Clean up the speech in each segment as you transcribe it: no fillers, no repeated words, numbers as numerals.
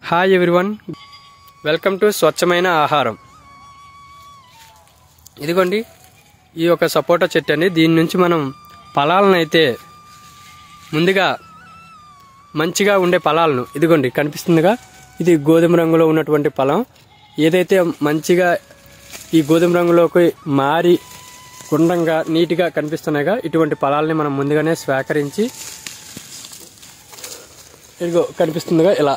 Hi everyone, welcome to స్వచ్ఛమైన ఆహారం. ఇదిగోండి ఈ ఒక సపోటా చెట్టు అండి. దీని నుంచి మనం ఫలాలను అయితే ముందుగా మంచిగా ఉండే ఫలాలను ఇదిగోండి కనిపిస్తుందిగా, ఇది గోధుమ రంగులో ఉన్నటువంటి ఫలం. ఏదైతే మంచిగా ఈ గోధుమ రంగులోకి మారి గుండ్రంగా నీట్గా కనిపిస్తున్నాయిగా, ఇటువంటి ఫలాలని మనం ముందుగానే స్వీకరించి ఇదిగో కనిపిస్తుందిగా ఇలా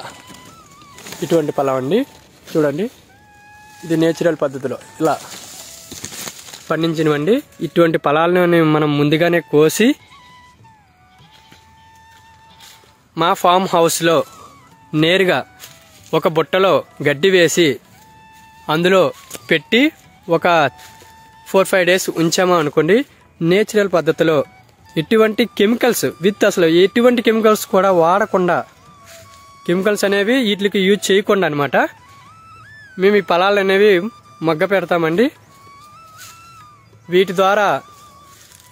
ఇటువంటి ఫలం అండి. చూడండి, ఇది నేచురల్ పద్ధతిలో ఇలా పండించినవండి. ఇటువంటి ఫలాలను మనం ముందుగానే కోసి మా ఫామ్ హౌస్లో నేరుగా ఒక బుట్టలో గడ్డి వేసి అందులో పెట్టి ఒక 4-5 days ఉంచామా అనుకోండి, నేచురల్ పద్ధతిలో ఎటువంటి కెమికల్స్ అసలు ఎటువంటి కెమికల్స్ కూడా వాడకుండా, కెమికల్స్ అనేవి వీటికి యూజ్ చేయకుండా అనమాట మేము ఈ ఫలాలు అనేవి మొగ్గ పెడతామండి. వీటి ద్వారా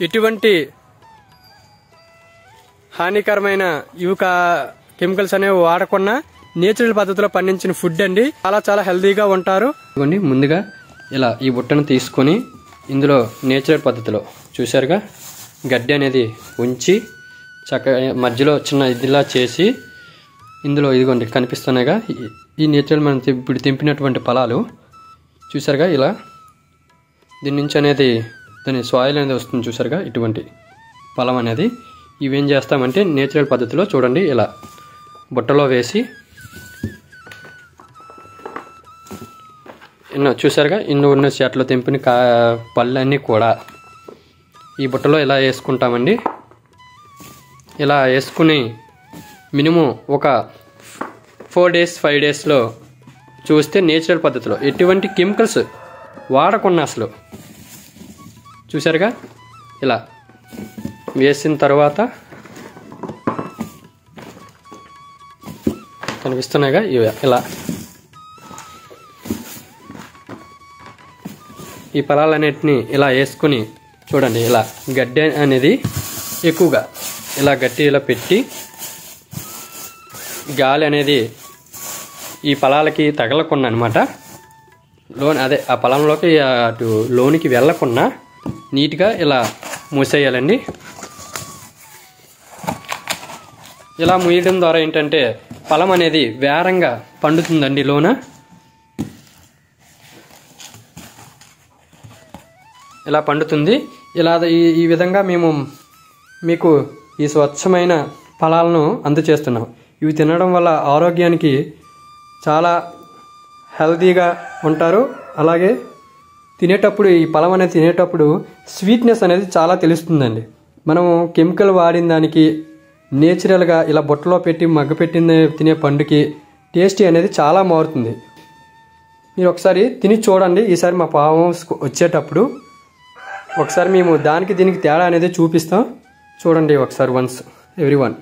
ఎటువంటి హానికరమైన కెమికల్స్ అనేవి వాడకుండా నేచురల్ పద్ధతిలో పండించిన ఫుడ్ అండి. చాలా హెల్తీగా ఉంటారు. ముందుగా ఇలా ఈ బుట్టను తీసుకొని ఇందులో నేచురల్ పద్ధతిలో చూసారుగా గడ్డి అనేది ఉంచి చక్కగా మధ్యలో చిన్న ఇదిలా చేసి ఇందులో ఇదిగోండి కనిపిస్తున్నాయిగా ఈ నేచురల్ మనం ఇప్పుడు తెంపినటువంటి ఫలాలు చూసారుగా, ఇలా దీని నుంచి అనేది దాని సాయిల్ అనేది వస్తుంది చూసారుగా, ఇటువంటి ఫలం అనేది. ఇవేం చేస్తామంటే నేచురల్ పద్ధతిలో చూడండి ఇలా బుట్టలో వేసి చూసారుగా ఇన్ని ఉన్న చెట్లు తెంపిన పళ్ళన్నీ కూడా ఈ బుట్టలో ఇలా వేసుకుంటామండి. ఇలా వేసుకుని మినిమం ఒక 4 days 5 daysలో చూస్తే నేచురల్ పద్ధతిలో ఎటువంటి కెమికల్స్ వాడకుండా అసలు చూసారుగా ఇలా వేసిన తర్వాత కనిపిస్తున్నాయిగా ఇలా ఈ ఫలాలన్నిటిని ఇలా వేసుకుని చూడండి, ఇలా గడ్డి అనేది ఎక్కువగా ఇలా గట్టి ఇలా పెట్టి గాలి అనేది ఈ ఫలాలకి తగలకుండా అనమాట, ఆ పొలంలోకి అటు లోనికి వెళ్ళకుండా నీట్గా ఇలా మూసేయాలండి. ఇలా మూయడం ద్వారా ఏంటంటే ఫలం అనేది వేరంగా పండుతుందండి లోన. ఇలా పండుతుంది. ఇలా ఈ విధంగా మేము మీకు ఈ స్వచ్ఛమైన ఫలాలను అందజేస్తున్నాం. ఇవి తినడం వల్ల ఆరోగ్యానికి చాలా హెల్తీగా ఉంటారు. అలాగే తినేటప్పుడు ఈ ఫలం అనేది తినేటప్పుడు స్వీట్నెస్ అనేది చాలా తెలుస్తుందండి. మనము కెమికల్ వాడిన దానికి నేచురల్గా ఇలా బుట్టలో పెట్టి మగ్గపెట్టిన తినే పండుకి టేస్టీ అనేది చాలా మారుతుంది. మీరు ఒకసారి తిని చూడండి. ఈసారి మా ఫామ్ హౌస్ వచ్చేటప్పుడు ఒకసారి మేము దానికి దీనికి తేడా అనేది చూపిస్తాం. చూడండి ఒకసారి వన్స్ ఎవ్రీవన్.